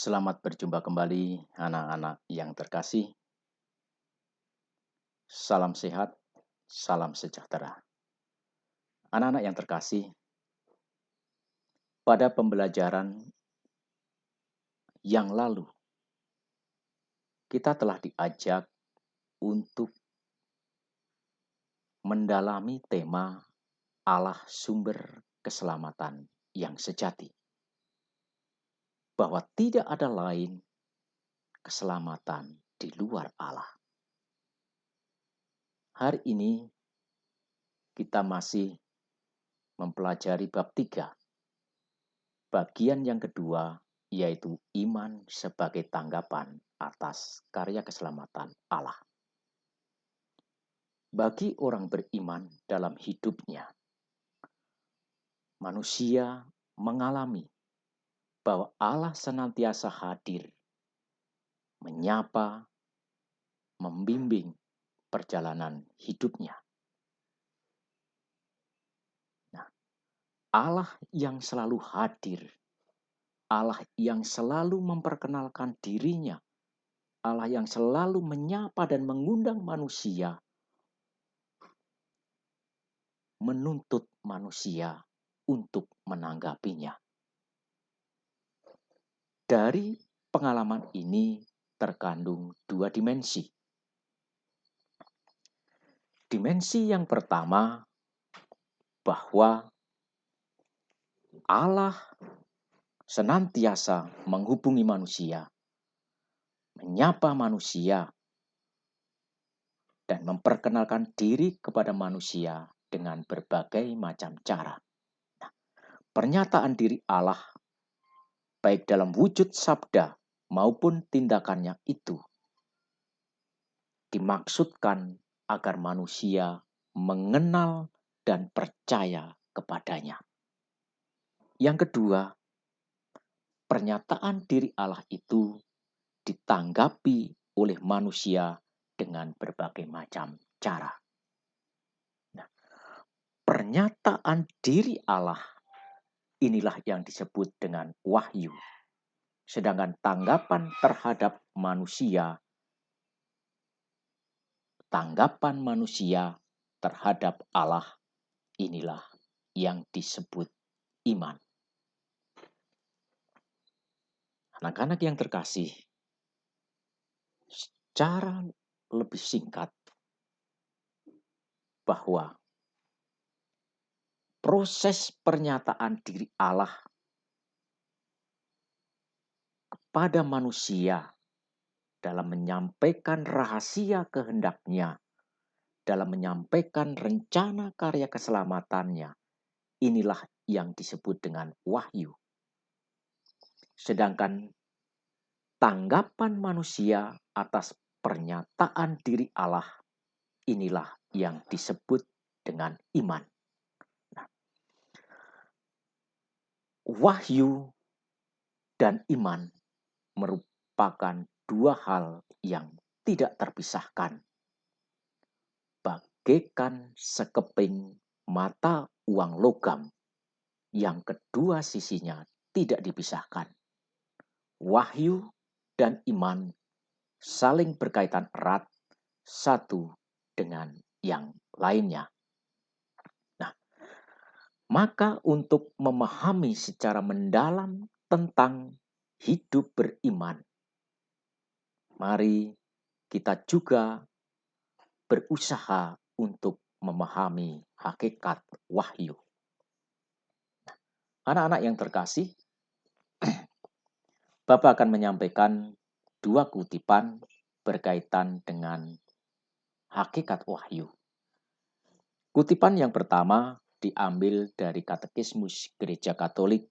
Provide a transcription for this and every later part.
Selamat berjumpa kembali anak-anak yang terkasih. Salam sehat, salam sejahtera. Anak-anak yang terkasih, pada pembelajaran yang lalu kita telah diajak untuk mendalami tema Allah sumber keselamatan yang sejati. Bahwa tidak ada lain keselamatan di luar Allah. Hari ini kita masih mempelajari bab 3. Bagian yang kedua yaitu iman sebagai tanggapan atas karya keselamatan Allah. Bagi orang beriman dalam hidupnya, manusia mengalami bahwa Allah senantiasa hadir, menyapa, membimbing perjalanan hidupnya. Nah, Allah yang selalu hadir, Allah yang selalu memperkenalkan dirinya, Allah yang selalu menyapa dan mengundang manusia, menuntut manusia untuk menanggapinya. Dari pengalaman ini terkandung dua dimensi. Dimensi yang pertama, bahwa Allah senantiasa menghubungi manusia, menyapa manusia, dan memperkenalkan diri kepada manusia dengan berbagai macam cara. Nah, pernyataan diri Allah, baik dalam wujud sabda maupun tindakannya itu, dimaksudkan agar manusia mengenal dan percaya kepadanya. Yang kedua, pernyataan diri Allah itu ditanggapi oleh manusia dengan berbagai macam cara. Nah, pernyataan diri Allah inilah yang disebut dengan wahyu. Sedangkan tanggapan terhadap manusia, tanggapan manusia terhadap Allah inilah yang disebut iman. Anak-anak yang terkasih, secara lebih singkat, bahwa proses pernyataan diri Allah kepada manusia dalam menyampaikan rahasia kehendaknya, dalam menyampaikan rencana karya keselamatannya, inilah yang disebut dengan wahyu. Sedangkan tanggapan manusia atas pernyataan diri Allah, inilah yang disebut dengan iman. Nah, wahyu dan iman merupakan dua hal yang tidak terpisahkan. Bagaikan sekeping mata uang logam yang kedua sisinya tidak dipisahkan. Wahyu dan iman saling berkaitan erat satu dengan yang lainnya. Nah, maka untuk memahami secara mendalam tentang hidup beriman, mari kita juga berusaha untuk memahami hakikat wahyu. Anak-anak yang terkasih, Bapak akan menyampaikan dua kutipan berkaitan dengan hakikat wahyu. Kutipan yang pertama diambil dari Katekismus Gereja Katolik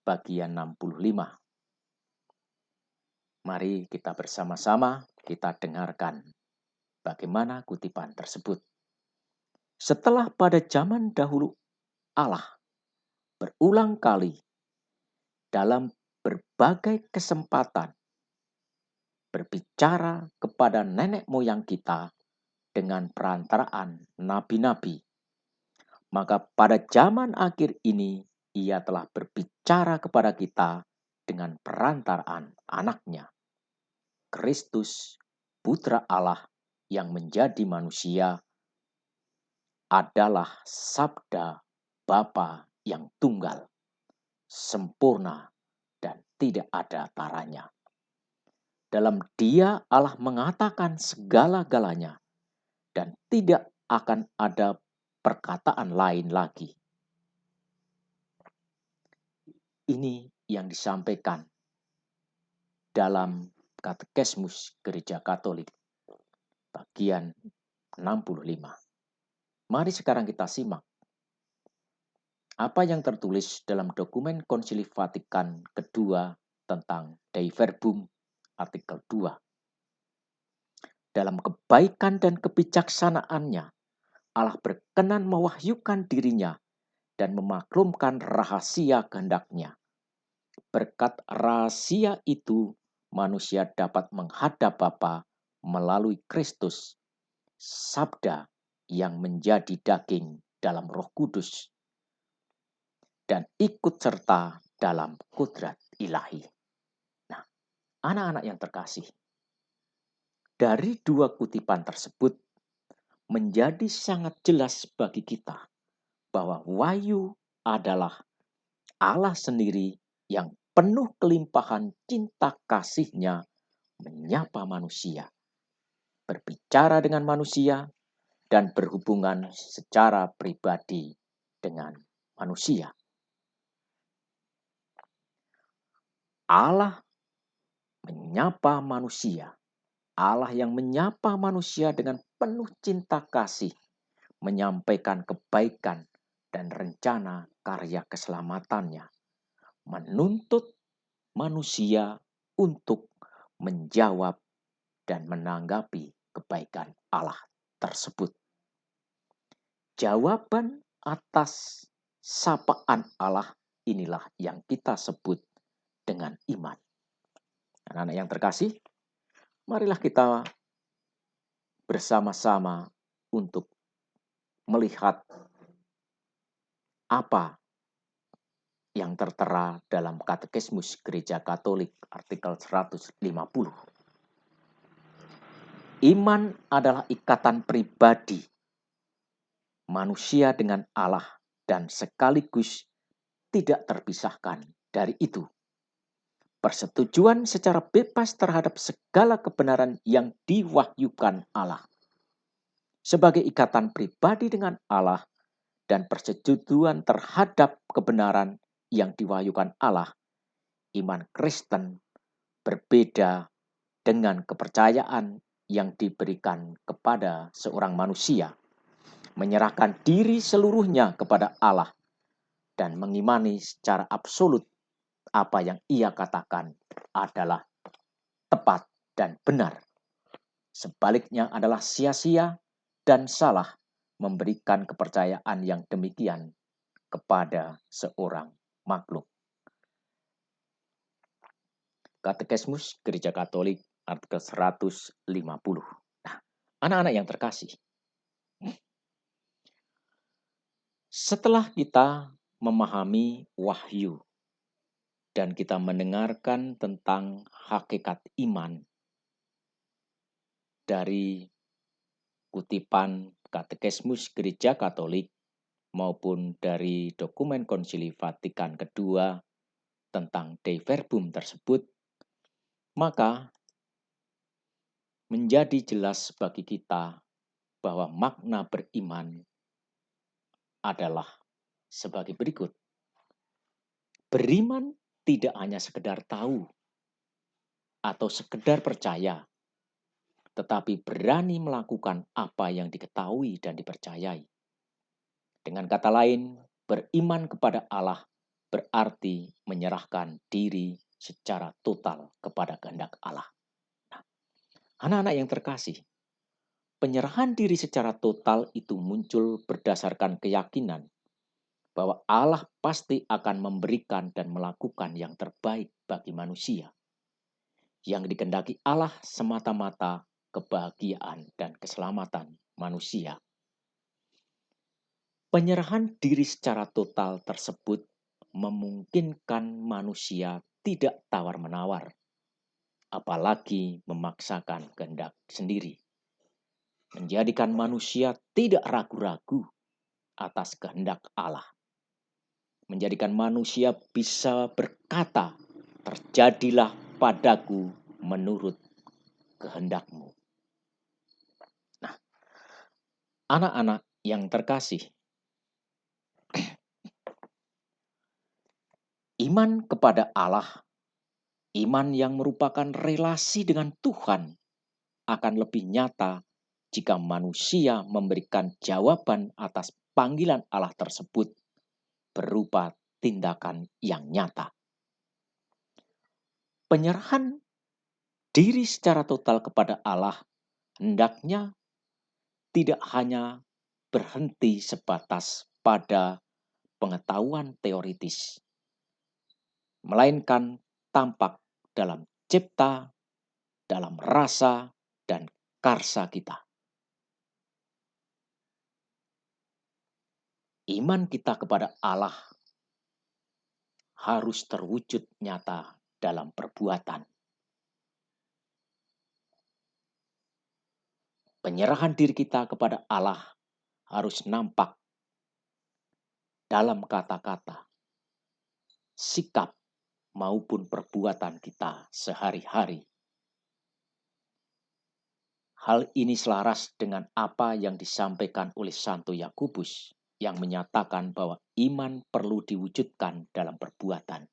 bagian 65. Mari kita bersama-sama kita dengarkan bagaimana kutipan tersebut. Setelah pada zaman dahulu Allah berulang kali dalam berbagai kesempatan berbicara kepada nenek moyang kita dengan perantaraan nabi-nabi, maka pada zaman akhir ini Ia telah berbicara kepada kita dengan perantaraan anaknya, Kristus, Putra Allah yang menjadi manusia, adalah sabda Bapa yang tunggal, sempurna, dan tidak ada taranya. Dalam Dia Allah mengatakan segala-galanya, dan tidak akan ada perkataan lain lagi. Ini yang disampaikan dalam Katekismus Gereja Katolik bagian 65. Mari sekarang kita simak apa yang tertulis dalam dokumen Konsili Vatikan kedua tentang Dei Verbum artikel 2. Dalam kebaikan dan kebijaksanaannya, Allah berkenan mewahyukan dirinya dan memaklumkan rahasia kehendak-Nya. Berkat rahasia itu, manusia dapat menghadap Bapa melalui Kristus, Sabda yang menjadi daging dalam Roh Kudus, dan ikut serta dalam kudrat ilahi. Nah, anak-anak yang terkasih, dari dua kutipan tersebut menjadi sangat jelas bagi kita bahwa wahyu adalah Allah sendiri yang penuh kelimpahan cinta kasih-Nya menyapa manusia, berbicara dengan manusia, dan berhubungan secara pribadi dengan manusia. Allah menyapa manusia. Allah yang menyapa manusia dengan penuh cinta kasih, menyampaikan kebaikan dan rencana karya keselamatannya, menuntut manusia untuk menjawab dan menanggapi kebaikan Allah tersebut. Jawaban atas sapaan Allah inilah yang kita sebut dengan iman. Anak-anak yang terkasih, marilah kita bersama-sama untuk melihat apa yang tertera dalam Katekismus Gereja Katolik artikel 150. Iman adalah ikatan pribadi manusia dengan Allah dan sekaligus tidak terpisahkan dari itu. Persetujuan secara bebas terhadap segala kebenaran yang diwahyukan Allah. Sebagai ikatan pribadi dengan Allah dan persetujuan terhadap kebenaran yang diwahyukan Allah, iman Kristen berbeda dengan kepercayaan yang diberikan kepada seorang manusia, menyerahkan diri seluruhnya kepada Allah dan mengimani secara absolut apa yang ia katakan adalah tepat dan benar. Sebaliknya adalah sia-sia dan salah memberikan kepercayaan yang demikian kepada seorang makhluk. Katekismus Gereja Katolik artikel 150. Nah, anak-anak yang terkasih, setelah kita memahami wahyu dan kita mendengarkan tentang hakikat iman dari kutipan Katekismus Gereja Katolik maupun dari dokumen Konsili Vatikan kedua tentang Dei Verbum tersebut, maka menjadi jelas bagi kita bahwa makna beriman adalah sebagai berikut. Beriman tidak hanya sekedar tahu atau sekedar percaya, tetapi berani melakukan apa yang diketahui dan dipercayai. Dengan kata lain, beriman kepada Allah berarti menyerahkan diri secara total kepada kehendak Allah. Nah, anak-anak yang terkasih, penyerahan diri secara total itu muncul berdasarkan keyakinan bahwa Allah pasti akan memberikan dan melakukan yang terbaik bagi manusia. Yang dikehendaki Allah semata-mata kebahagiaan dan keselamatan manusia. Penyerahan diri secara total tersebut memungkinkan manusia tidak tawar-menawar, apalagi memaksakan kehendak sendiri. Menjadikan manusia tidak ragu-ragu atas kehendak Allah. Menjadikan manusia bisa berkata, terjadilah padaku menurut kehendakmu. Nah, anak-anak yang terkasih, iman kepada Allah, iman yang merupakan relasi dengan Tuhan, akan lebih nyata jika manusia memberikan jawaban atas panggilan Allah tersebut berupa tindakan yang nyata. Penyerahan diri secara total kepada Allah hendaknya tidak hanya berhenti sebatas pada pengetahuan teoritis, melainkan tampak dalam cipta, dalam rasa, dan karsa kita. Iman kita kepada Allah harus terwujud nyata dalam perbuatan. Penyerahan diri kita kepada Allah harus nampak dalam kata-kata, sikap, maupun perbuatan kita sehari-hari. Hal ini selaras dengan apa yang disampaikan oleh Santo Yakobus yang menyatakan bahwa iman perlu diwujudkan dalam perbuatan.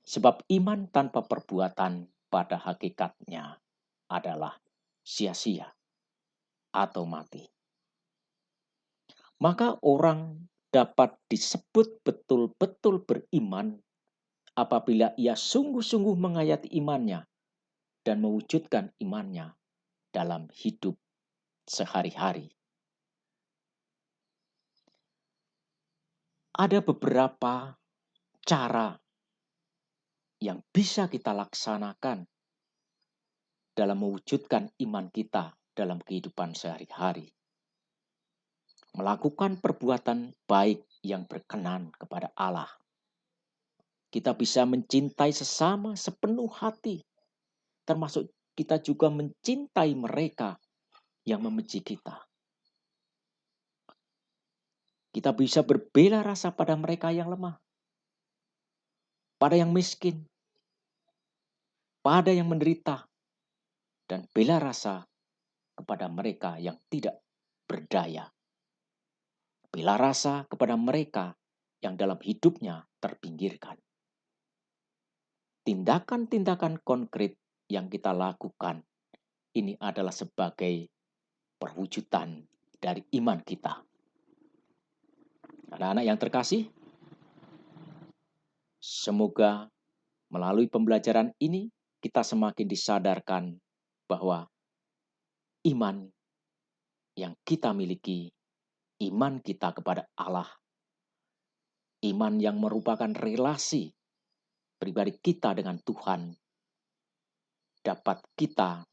Sebab iman tanpa perbuatan pada hakikatnya adalah sia-sia atau mati. Maka orang dapat disebut betul-betul beriman apabila ia sungguh-sungguh menghayati imannya dan mewujudkan imannya dalam hidup sehari-hari. Ada beberapa cara yang bisa kita laksanakan dalam mewujudkan iman kita dalam kehidupan sehari-hari. Melakukan perbuatan baik yang berkenan kepada Allah. Kita bisa mencintai sesama sepenuh hati, termasuk kita juga mencintai mereka yang membenci kita. Kita bisa berbela rasa pada mereka yang lemah, pada yang miskin, pada yang menderita, dan bela rasa kepada mereka yang tidak berdaya. Bela rasa kepada mereka yang dalam hidupnya terpinggirkan. Tindakan-tindakan konkret yang kita lakukan ini adalah sebagai perwujudan dari iman kita. Anak-anak yang terkasih, semoga melalui pembelajaran ini kita semakin disadarkan bahwa iman yang kita miliki, iman kita kepada Allah, iman yang merupakan relasi pribadi kita dengan Tuhan, dapat kita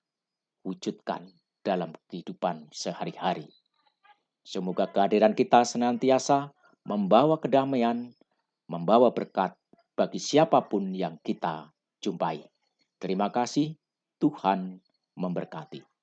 wujudkan dalam kehidupan sehari-hari. Semoga kehadiran kita senantiasa membawa kedamaian, membawa berkat bagi siapapun yang kita jumpai. Terima kasih, Tuhan memberkati.